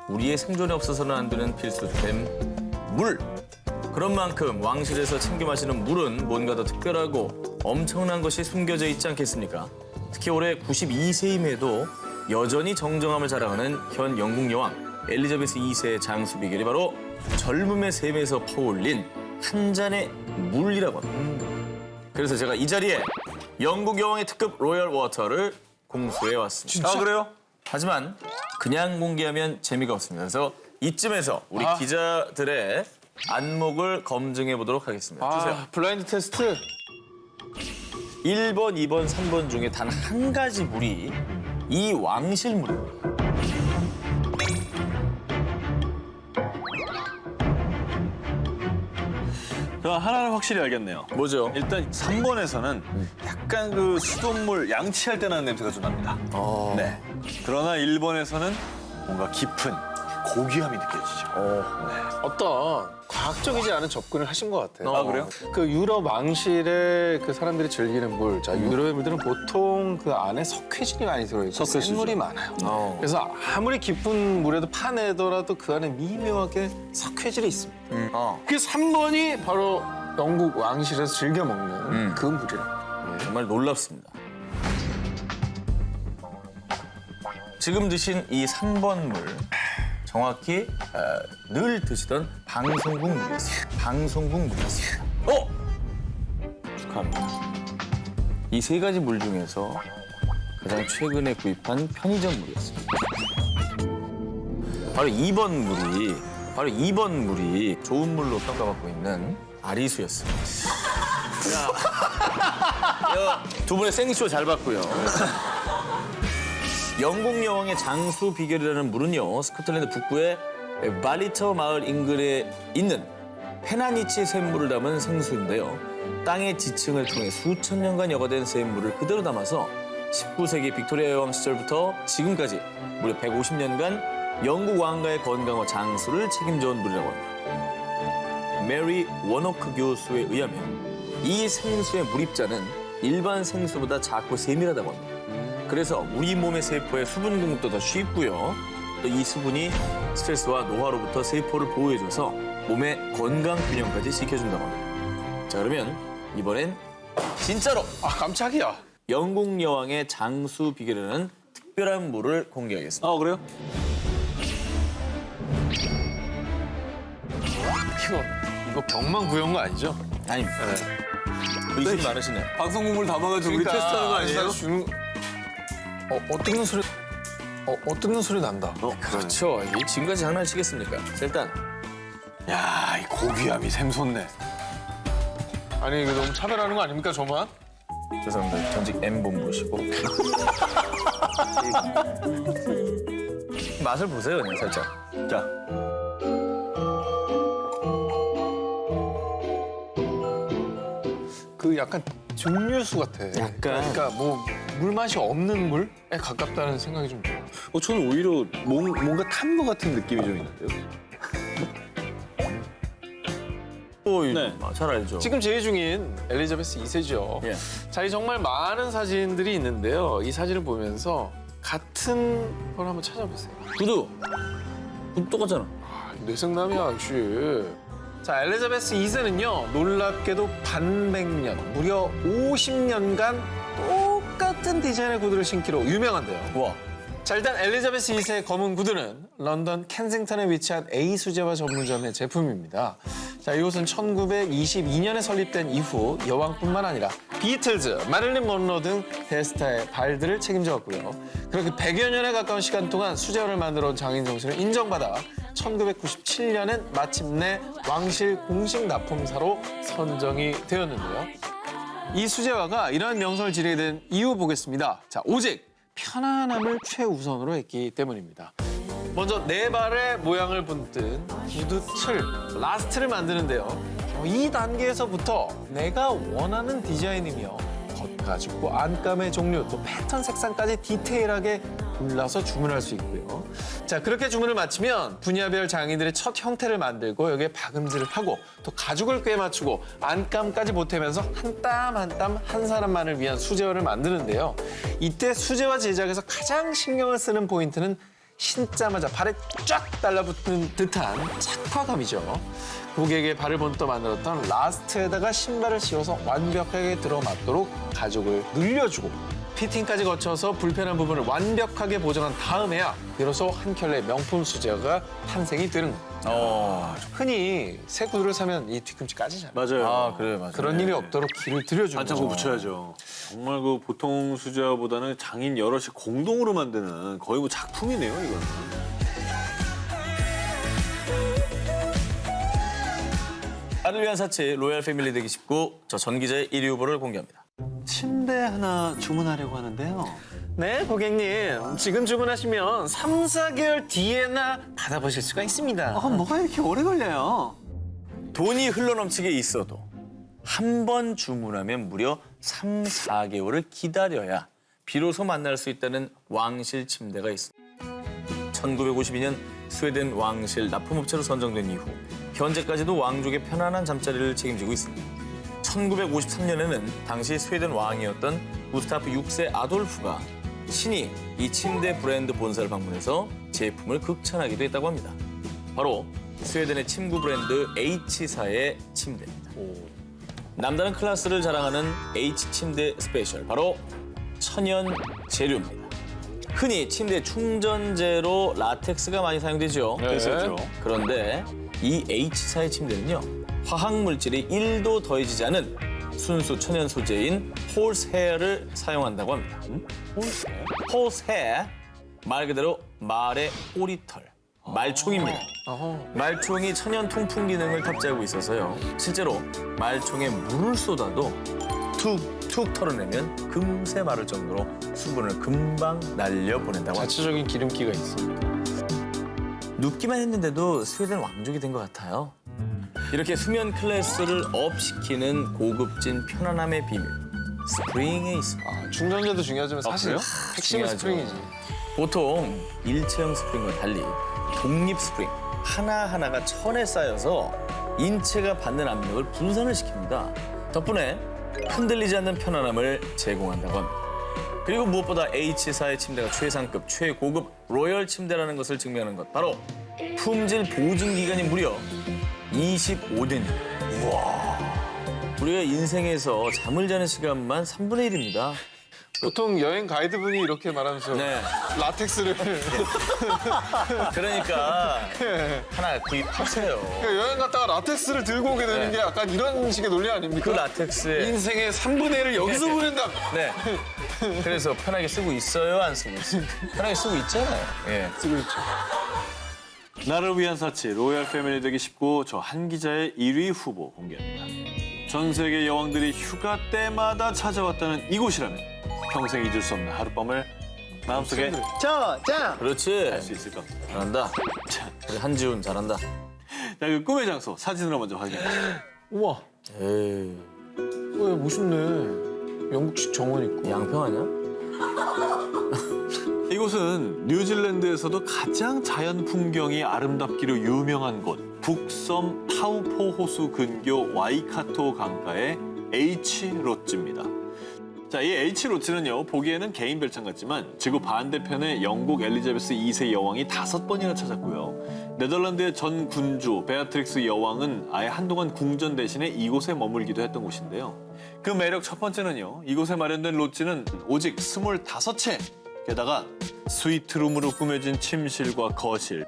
우리의 생존에 없어서는 안 되는 필수템 물. 그런 만큼 왕실에서 챙겨 마시는 물은 뭔가 더 특별하고 엄청난 것이 숨겨져 있지 않겠습니까? 특히 올해 92세임에도 여전히 정정함을 자랑하는 현 영국 여왕 엘리자베스 2세의 장수 비결이 바로 젊음의 샘에서 퍼올린 한 잔의 물이라고 합니다. 그래서 제가 이 자리에 영국 여왕의 특급 로열 워터를 공수해 왔습니다. 진짜? 그래요? 하지만 그냥 공개하면 재미가 없습니다. 그래서 이쯤에서 우리 기자들의 안목을 검증해 보도록 하겠습니다. 주세요. 블라인드 테스트. 1번, 2번, 3번 중에 단 한 가지 물이 이 왕실 물입니다. 저 하나는 확실히 알겠네요. 뭐죠? 일단 3번에서는 약간 그 수돗물 양치할 때 나는 냄새가 좀 납니다. 네. 그러나 1번에서는 뭔가 깊은 고귀함이 느껴지죠. 어떤 과학적이지 않은 접근을 하신 것 같아요. 아, 그래요? 그 유럽 왕실의 그 사람들이 즐기는 물, 자 유럽의 물들은 보통 그 안에 석회질이 많이 들어있고 석회질이죠. 샘물이 많아요. 그래서 아무리 깊은 물에도 파내더라도 그 안에 미묘하게 석회질이 있습니다. 그 3번이 바로 영국 왕실에서 즐겨 먹는 그 물이라. 정말 놀랍습니다. 지금 드신 이 3번 물, 정확히 늘 드시던 방송국 물이었습니다. 방송국 물이었습니다. 축하합니다. 이 세 가지 물 중에서 가장 최근에 구입한 편의점 물이었습니다. 바로 2번 물이 좋은 물로 평가받고 있는 아리수였습니다. 두 분의 생쇼 잘 봤고요. 영국 여왕의 장수 비결이라는 물은요, 스코틀랜드 북부의 발리터 마을 인근에 있는 페나니치 샘물을 담은 생수인데요. 땅의 지층을 통해 수천 년간 여과된 샘물을 그대로 담아서 19세기 빅토리아 여왕 시절부터 지금까지 무려 150년간 영국 왕가의 건강과 장수를 책임져온 물이라고 합니다. 메리 워노크 교수에 의하면 이 생수의 물입자는 일반 생수보다 작고 세밀하다고 합니다. 그래서 우리 몸의 세포의 수분 공급도 더 쉽고요. 또 이 수분이 스트레스와 노화로부터 세포를 보호해줘서 몸의 건강 균형까지 지켜준다고 합니다. 자, 그러면 이번엔 진짜로 깜짝이야. 영국 여왕의 장수 비결이라는 특별한 물을 공개하겠습니다. 그래요? 이거 병만 구해온 거 아니죠? 아닙니다. 의심이 많으시네요. 방송국물 담아가지고 우리 테스트하는 거 아니에요? 뜯는 소리. 뜯는 소리 난다. 그렇죠. 이게 지금까지 장난치겠습니까? 자, 일단 야, 이 고귀함이 샘솟네. 아니 이거 너무 차별하는 거 아닙니까 저만? 죄송합니다. 전직 M본 모시고 맛을 보세요, 그냥 살짝. 자, 그 약간 증류수 같아. 약간. 그러니까 뭐 물맛이 없는 물에 가깝다는 생각이 좀 들어요. 저는 오히려 뭔가 탄 것 같은 느낌이 좀 있는데요. 네. 잘 알죠. 지금 제위 중인 엘리자베스 2세죠. 예. 자, 이 정말 많은 사진들이 있는데요. 이 사진을 보면서 같은 걸 한번 찾아보세요. 구두 똑같잖아. 뇌생남이야, 역시. 자, 엘리자베스 2세는요, 놀랍게도 반백년, 무려 50년간 똑같은 디자인의 구두를 신기로 유명한데요. 와. 자, 일단 엘리자베스 2세의 검은 구두는 런던 켄싱턴에 위치한 A 수제화 전문점의 제품입니다. 자, 이곳은 1922년에 설립된 이후 여왕뿐만 아니라 비틀즈, 마릴린 먼로 등 대스타의 발들을 책임져 왔고요. 그렇게 100여 년에 가까운 시간 동안 수제화를 만들어 온 장인 정신을 인정받아 1997년엔 마침내 왕실 공식 납품사로 선정이 되었는데요. 이 수제화가 이러한 명성을 지니게 된 이유 보겠습니다. 자, 오직 편안함을 최우선으로 했기 때문입니다. 먼저 네 발의 모양을 분뜬 구두 틀, 라스트를 만드는데요. 이 단계에서부터 내가 원하는 디자인이며 겉가죽과 안감의 종류, 또 패턴 색상까지 디테일하게 골라서 주문할 수 있고요. 자, 그렇게 주문을 마치면 분야별 장인들의 첫 형태를 만들고 여기에 박음질을 하고 또 가죽을 꿰 맞추고 안감까지 보태면서 한 땀 한 땀 한 사람만을 위한 수제화를 만드는데요. 이때 수제화 제작에서 가장 신경을 쓰는 포인트는 신자마자 발에 쫙 달라붙는 듯한 착화감이죠. 고객의 발을 본떠 만들었던 라스트에다가 신발을 씌워서 완벽하게 들어맞도록 가죽을 늘려주고 피팅까지 거쳐서 불편한 부분을 완벽하게 보정한 다음에야 비로소 한 켤레의 명품 수제화가 탄생이 되는 겁니다. 흔히 새 구두를 사면 이 뒤꿈치 까지잖아요. 맞아요. 아, 그래, 맞아. 그런 일이 없도록 길을 들여주는 반창고 거죠. 붙여야죠. 정말 그 보통 수제화보다는 장인 여럿이 공동으로 만드는 거의 뭐 작품이네요, 이거는. 나를 위한 사치 로얄 패밀리 되기 19, 저 전 기자의 1위 후보를 공개합니다. 침대 하나 주문하려고 하는데요. 네, 고객님. 지금 주문하시면 3, 4개월 뒤에나 받아보실 수가 있습니다. 뭐가 이렇게 오래 걸려요? 돈이 흘러넘치게 있어도 한 번 주문하면 무려 3, 4개월을 기다려야 비로소 만날 수 있다는 왕실 침대가 있습니다. 1952년 스웨덴 왕실 납품업체로 선정된 이후 현재까지도 왕족의 편안한 잠자리를 책임지고 있습니다. 1953년에는 당시 스웨덴 왕이었던 구스타프 6세 아돌프가 친히 이 침대 브랜드 본사를 방문해서 제품을 극찬하기도 했다고 합니다. 바로 스웨덴의 침구 브랜드 H사의 침대입니다. 남다른 클래스를 자랑하는 H침대 스페셜, 바로 천연 재료입니다. 흔히 침대 충전재로 라텍스가 많이 사용되죠. 됐었죠. 그런데 이 H사의 침대는요, 화학물질이 1도 더해지지 않은 순수 천연 소재인 홀스헤어를 사용한다고 합니다. 홀스헤어, 말 그대로 말의 꼬리털, 말총입니다. 말총이 천연 통풍 기능을 탑재하고 있어서요, 실제로 말총에 물을 쏟아도 툭툭 털어내면 금세 마를 정도로 수분을 금방 날려보낸다고 합니다. 자체적인 기름기가 있습니다. 눕기만 했는데도 스웨덴 왕족이 된 것 같아요. 이렇게 수면 클래스를 업시키는 고급진 편안함의 비밀, 스프링에 있습니다. 충전재도 중요하지만 사실 그래요? 핵심은 중요하죠. 스프링이지. 보통 일체형 스프링과 달리 독립 스프링 하나하나가 천에 쌓여서 인체가 받는 압력을 분산을 시킵니다. 덕분에 흔들리지 않는 편안함을 제공한다고 합니다. 그리고 무엇보다 H사의 침대가 최상급, 최고급 로열 침대라는 것을 증명하는 것, 바로 품질 보증 기간이 무려 25년입니다. 우와. 우리가 인생에서 잠을 자는 시간만 3분의 1입니다. 보통 여행 가이드분이 이렇게 말하면서 네. 라텍스를 그러니까 하나 구입하세요. 여행 갔다가 라텍스를 들고 오게 되는 게 약간 이런 식의 논리 아닙니까? 그 라텍스에 인생의 3분의 1을 여기서 보낸다. 네. 그래서 편하게 쓰고 있어요, 안 쓰고 있어요? 편하게 쓰고 있잖아요. 예. 쓰고 있죠. 나를 위한 사치 로얄 패밀리 되기 19, 저 한 기자의 1위 후보 공개합니다. 전 세계 여왕들이 휴가 때마다 찾아왔다는 이곳이라면 평생 잊을 수 없는 하룻밤을 마음속에 그렇지. 할 수 있을 겁니다. 잘한다. 우리 한지훈 잘한다. 자, 그 꿈의 장소 사진으로 먼저 확인해보세요. 우와, 에이, 멋있네. 영국식 정원 있고. 양평 아니야? 이곳은 뉴질랜드에서도 가장 자연 풍경이 아름답기로 유명한 곳, 북섬 타우포 호수 근교 와이카토 강가의 H로츠입니다. 자, 이 H로츠는요, 보기에는 개인 별장 같지만 지구 반대편에 영국 엘리자베스 2세 여왕이 5번이나 찾았고요. 네덜란드의 전 군주 베아트릭스 여왕은 아예 한동안 궁전 대신에 이곳에 머물기도 했던 곳인데요. 그 매력 첫 번째는요, 이곳에 마련된 로츠는 오직 25채, 게다가 스위트룸으로 꾸며진 침실과 거실,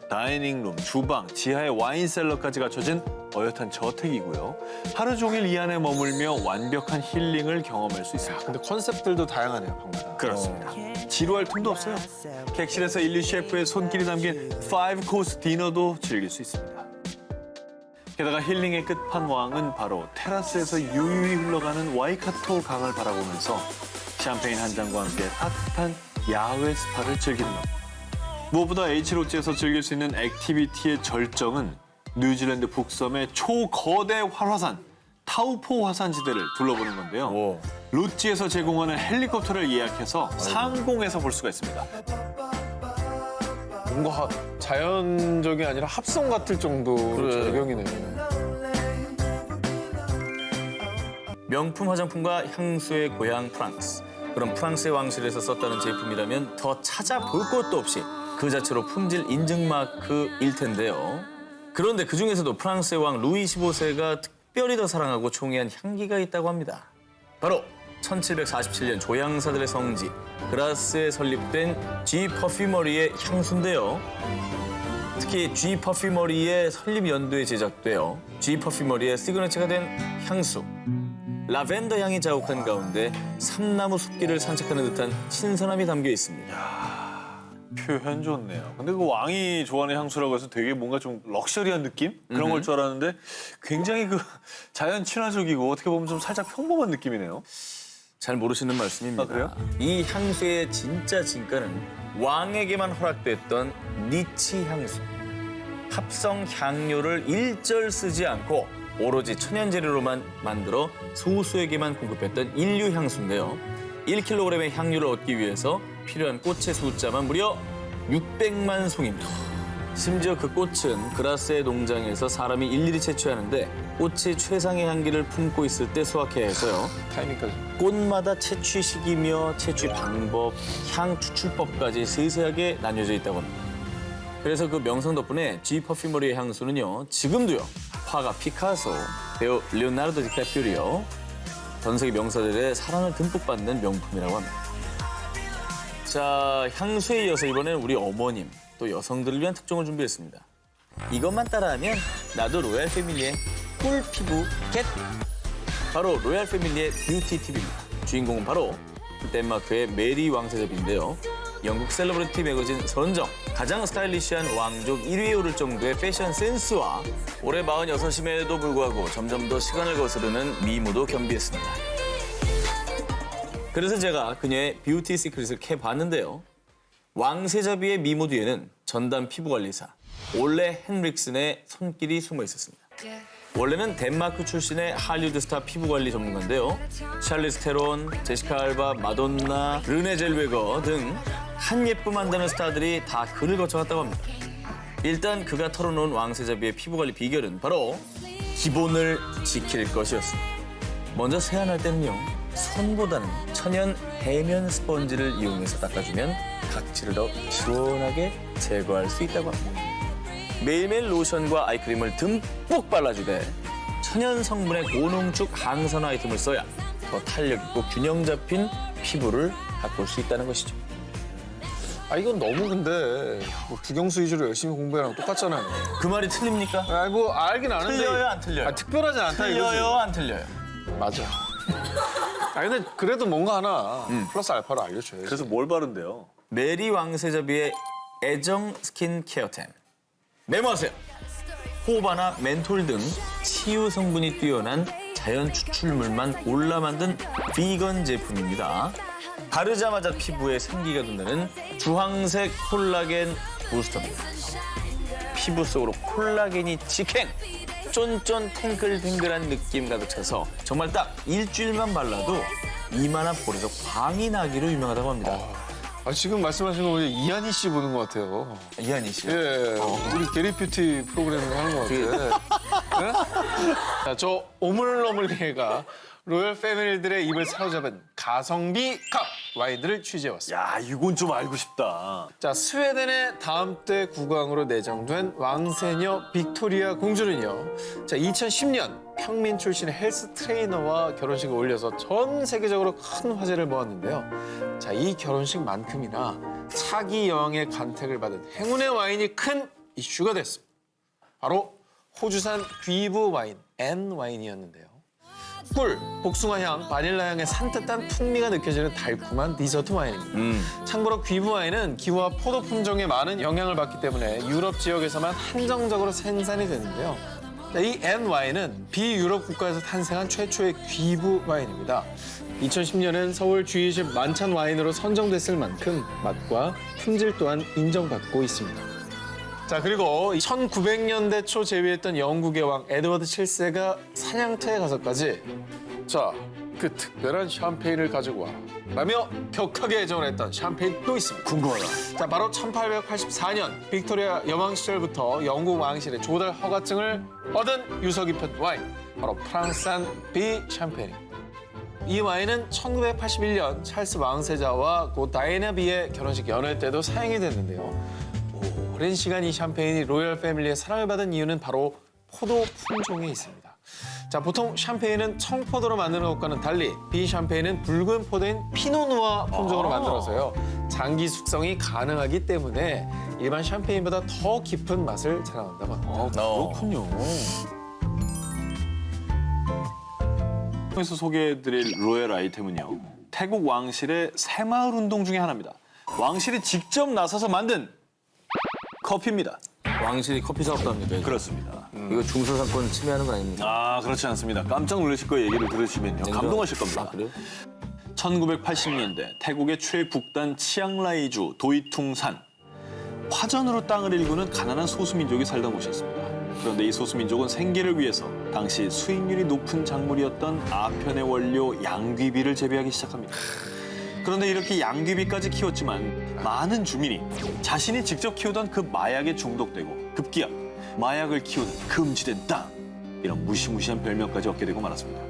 다이닝룸, 주방, 지하에 와인셀러까지 갖춰진 어엿한 저택이고요. 하루 종일 이 안에 머물며 완벽한 힐링을 경험할 수 있습니다. 근데 컨셉들도 다양하네요, 방마다. 그렇습니다. 지루할 틈도 없어요. 객실에서 인류 셰프의 손길이 담긴 5코스 디너도 즐길 수 있습니다. 게다가 힐링의 끝판왕은 바로 테라스에서 유유히 흘러가는 와이카토 강을 바라보면서 샴페인 한 잔과 함께 따뜻한 야외 스파를 즐기는 것. 무엇보다 H로츠에서 즐길 수 있는 액티비티의 절정은 뉴질랜드 북섬의 초거대 활화산 타우포 화산지대를 둘러보는 건데요. 오. 로츠에서 제공하는 헬리콥터를 예약해서 상공에서 볼 수가 있습니다. 뭔가 자연적이 아니라 합성 같을 정도로 그래. 절경이네요. 명품 화장품과 향수의 고향 프랑스. 그럼 프랑스의 왕실에서 썼다는 제품이라면 더 찾아볼 것도 없이 그 자체로 품질 인증 마크일 텐데요. 그런데 그 중에서도 프랑스의 왕 루이 15세가 특별히 더 사랑하고 총애한 향기가 있다고 합니다. 바로 1747년 조향사들의 성지 그라스에 설립된 G 퍼퓨머리의 향수인데요. 특히 G 퍼퓨머리의 설립 연도에 제작되어 G 퍼퓨머리의 시그니처가 된 향수. 라벤더 향이 자욱한 가운데 삼나무 숲길을 산책하는 듯한 신선함이 담겨 있습니다. 표현 좋네요. 근데 그 왕이 좋아하는 향수라고 해서 되게 뭔가 좀 럭셔리한 느낌? 그런 걸 줄 알았는데 굉장히 그 자연 친화적이고 어떻게 보면 좀 살짝 평범한 느낌이네요. 잘 모르시는 말씀입니다. 아, 그래요? 이 향수의 진짜 진가는 왕에게만 허락됐던 니치 향수. 합성 향료를 일절 쓰지 않고 오로지 천연 재료로만 만들어 소수에게만 공급했던 인류 향수인데요. 1kg의 향료를 얻기 위해서 필요한 꽃의 숫자만 무려 600만 송입니다. 심지어 그 꽃은 그라스의 농장에서 사람이 일일이 채취하는데 꽃이 최상의 향기를 품고 있을 때 수확해야 해서요. 타이밍까지. 꽃마다 채취 시기며 채취 방법, 향 추출법까지 세세하게 나뉘어져 있다고 합니다. 그래서 그 명성 덕분에 G 퍼퓨머리의 향수는요. 지금도요. 화가 피카소, 배우 리오나르도 디카프리오, 전 세계 명사들의 사랑을 듬뿍 받는 명품이라고 합니다. 자, 향수에 이어서 이번에는 우리 어머님, 또 여성들을 위한 특종을 준비했습니다. 이것만 따라하면 나도 로얄 패밀리의 꿀 피부 겟! 바로 로얄 패밀리의 뷰티 팁입니다. 주인공은 바로 덴마크의 메리 왕세자비인데요. 영국 셀러브리티 매거진 선정 가장 스타일리시한 왕족 1위에 오를 정도의 패션 센스와 올해 46임에도 불구하고 점점 더 시간을 거스르는 미모도 겸비했습니다. 그래서 제가 그녀의 뷰티 시크릿을 캐봤는데요. 왕세자비의 미모 뒤에는 전담 피부관리사 올레 헨릭슨의 손길이 숨어 있었습니다. 원래는 덴마크 출신의 할리우드 스타 피부관리 전문가인데요. 샬리스 테론, 제시카 알바, 마돈나, 르네 젤웨거 등 한 예쁨 한다는 스타들이 다 그를 거쳐갔다고 합니다. 일단 그가 털어놓은 왕세자비의 피부관리 비결은 바로 기본을 지킬 것이었습니다. 먼저 세안할 때는요. 손보다는 천연 해면 스펀지를 이용해서 닦아주면 각질을 더 시원하게 제거할 수 있다고 합니다. 매일매일 로션과 아이크림을 듬뿍 발라주되 천연 성분의 고농축 항산 아이템을 써야 더 탄력 있고 균형 잡힌 피부를 가꿀 수 있다는 것이죠. 아 이건 너무 근데 뭐 국영수 위주로 열심히 공부해랑 똑같잖아요. 그 말이 틀립니까? 아 뭐 알긴 아는데. 틀려요, 안 틀려요? 아 특별하지 않다 이거지. 틀려요, 안 틀려요? 맞아. 아 근데 그래도 뭔가 하나 플러스 알파로 알려줘야지. 그래서 뭘 바른대요? 메리 왕세자비의 애정 스킨케어템. 메모하세요. 호바나 멘톨 등 치유 성분이 뛰어난 자연 추출물만 골라 만든 비건 제품입니다. 바르자마자 피부에 생기가 돋는 주황색 콜라겐 부스터입니다. 피부 속으로 콜라겐이 직행! 쫀쫀 탱글탱글한 느낌 가득 차서 정말 딱 일주일만 발라도 이만한 볼에서 광이 나기로 유명하다고 합니다. 아 지금 말씀하신 거 보니 이한희 씨 보는 것 같아요. 이한희 씨. 예, 우리 게리 뷰티 프로그램을 하는 것 같아. 네? 자, 저 오물너물개가 로열 패밀리들의 입을 사로잡은 가성비 컵 와인들을 취재해왔습니다. 야, 이건 좀 알고 싶다. 자, 스웨덴의 다음 때 국왕으로 내정된 왕세녀 빅토리아 공주는요. 자, 2010년 평민 출신의 헬스 트레이너와 결혼식을 올려서 전 세계적으로 큰 화제를 모았는데요. 자, 이 결혼식만큼이나 차기 여왕의 간택을 받은 행운의 와인이 큰 이슈가 됐습니다. 바로 호주산 귀부 와인, 앤 와인이었는데요. 꿀, 복숭아향, 바닐라향의 산뜻한 풍미가 느껴지는 달콤한 디저트 와인입니다. 참고로 귀부 와인은 기후와 포도 품종에 많은 영향을 받기 때문에 유럽 지역에서만 한정적으로 생산이 되는데요. 이 앤 와인은 비유럽 국가에서 탄생한 최초의 귀부 와인입니다. 2010년엔 서울 G20 만찬 와인으로 선정됐을 만큼 맛과 품질 또한 인정받고 있습니다. 자, 그리고 1900년대 초 재위했던 영국의 왕 에드워드 7세가 사냥터에 가서까지 자, 그 특별한 샴페인을 가지고 와 라며 격하게 애정을 했던 샴페인도 있습니다. 궁금하다. 자, 바로 1884년 빅토리아 여왕 시절부터 영국 왕실의 조달 허가증을 얻은 유서 깊은 와인, 바로 프랑스산 비 샴페인입니다. 이 와인은 1981년 찰스 왕세자와 고 다이애나 비의 결혼식 연회 때도 사용이 됐는데요. 오랜 시간 이 샴페인이 로열 패밀리의 사랑을 받은 이유는 바로 포도 품종에 있습니다. 자, 보통 샴페인은 청포도로 만드는 것과는 달리 이 샴페인은 붉은 포도인 피노누아 품종으로 만들어서요. 장기 숙성이 가능하기 때문에 일반 샴페인보다 더 깊은 맛을 자랑한다고 합니다. 그렇군요. 에서 소개해드릴 로열 아이템은요. 태국 왕실의 새마을 운동 중에 하나입니다. 왕실이 직접 나서서 만든 커피입니다. 왕실이 커피 사업도 합니다. 그렇습니다. 이거 중소상권 침해하는 거 아닙니까? 아, 그렇지 않습니다. 깜짝 놀라실 거예요. 얘기를 들으시면요. 감동하실 겁니다. 아, 그래요? 1980년대 태국의 최북단 치앙라이주 도이퉁산. 화전으로 땅을 일구는 가난한 소수민족이 살던 곳이었습니다. 그런데 이 소수민족은 생계를 위해서 당시 수익률이 높은 작물이었던 아편의 원료 양귀비를 재배하기 시작합니다. 그런데 이렇게 양귀비까지 키웠지만 많은 주민이 자신이 직접 키우던 그 마약에 중독되고 급기야 마약을 키우는 금지된 땅, 이런 무시무시한 별명까지 얻게 되고 말았습니다.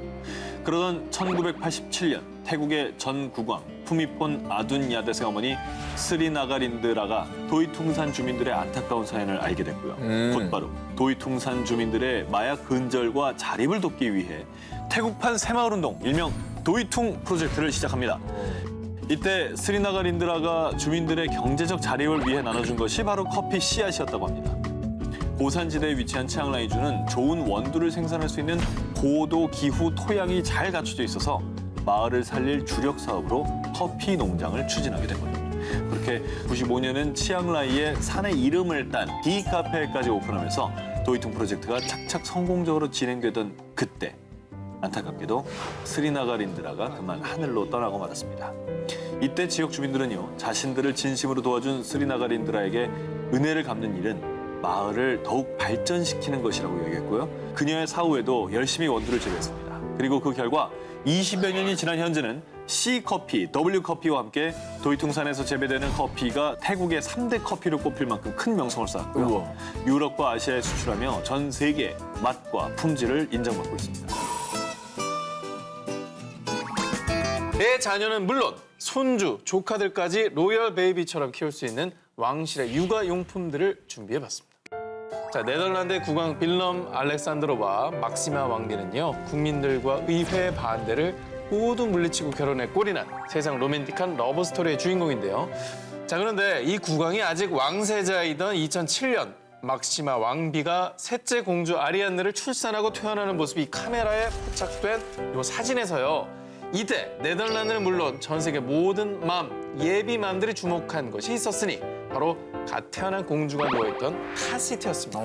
그러던 1987년 태국의 전 국왕 푸미폰 아둔야데세 어머니 스리나가린드라가 도이퉁산 주민들의 안타까운 사연을 알게 됐고요. 곧바로 도이퉁산 주민들의 마약 근절과 자립을 돕기 위해 태국판 새마을운동, 일명 도이퉁 프로젝트를 시작합니다. 이때 스리나가린드라가 주민들의 경제적 자립을 위해 나눠준 것이 바로 커피 씨앗이었다고 합니다. 고산지대에 위치한 치앙라이주는 좋은 원두를 생산할 수 있는 고도 기후 토양이 잘 갖춰져 있어서 마을을 살릴 주력 사업으로 커피 농장을 추진하게 된 거죠. 그렇게 95년은 치앙라이에 산의 이름을 딴 디카페까지 오픈하면서 도이퉁 프로젝트가 착착 성공적으로 진행되던 그때 안타깝게도 스리나가린드라가 그만 하늘로 떠나고 말았습니다. 이때 지역 주민들은요, 자신들을 진심으로 도와준 스리나가린드라에게 은혜를 갚는 일은 마을을 더욱 발전시키는 것이라고 여겼고요. 그녀의 사후에도 열심히 원두를 재배했습니다. 그리고 그 결과 20여 년이 지난 현재는 C커피, W커피와 함께 도이퉁산에서 재배되는 커피가 태국의 3대 커피로 꼽힐 만큼 큰 명성을 쌓았고요. 우와. 유럽과 아시아에 수출하며 전 세계 맛과 품질을 인정받고 있습니다. 내 자녀는 물론 손주, 조카들까지 로열 베이비처럼 키울 수 있는 왕실의 육아용품들을 준비해봤습니다. 자, 네덜란드의 국왕 빌럼 알렉산드로와 막시마 왕비는요, 국민들과 의회의 반대를 모두 물리치고 결혼에 꼴이난 세상 로맨틱한 러브스토리의 주인공인데요. 자, 그런데 이 국왕이 아직 왕세자이던 2007년 막시마 왕비가 셋째 공주 아리안느를 출산하고 퇴원하는 모습이 카메라에 포착된 이 사진에서요. 이때 네덜란드는 물론 전 세계 모든 예비맘들이 주목한 것이 있었으니 바로 갓 태어난 공주가 누워있던 카시트였습니다.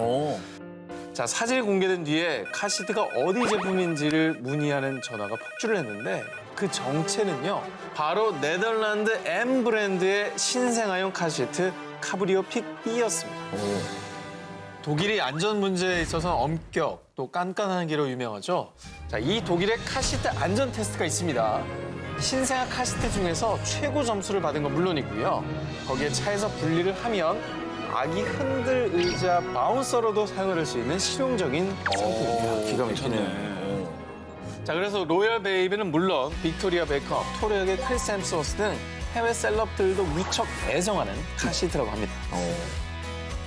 자, 사진이 공개된 뒤에 카시트가 어디 제품인지를 문의하는 전화가 폭주를 했는데 그 정체는요, 바로 네덜란드 M 브랜드의 신생아용 카시트 카브리오 픽 B였습니다. 독일이 안전 문제에 있어서 엄격 또 깐깐한 기로 유명하죠. 자, 이 독일의 카시트 안전 테스트가 있습니다. 신생아 카시트 중에서 최고 점수를 받은 건 물론이고요. 거기에 차에서 분리를 하면 아기 흔들 의자 바운서로도 사용할 수 있는 실용적인 상품입니다. 기가 막히네. 자, 그래서 로열 베이비는 물론 빅토리아 베컴, 토르역의 크리스 햄스워스 등 해외 셀럽들도 무척 애정하는 카시트라고 합니다.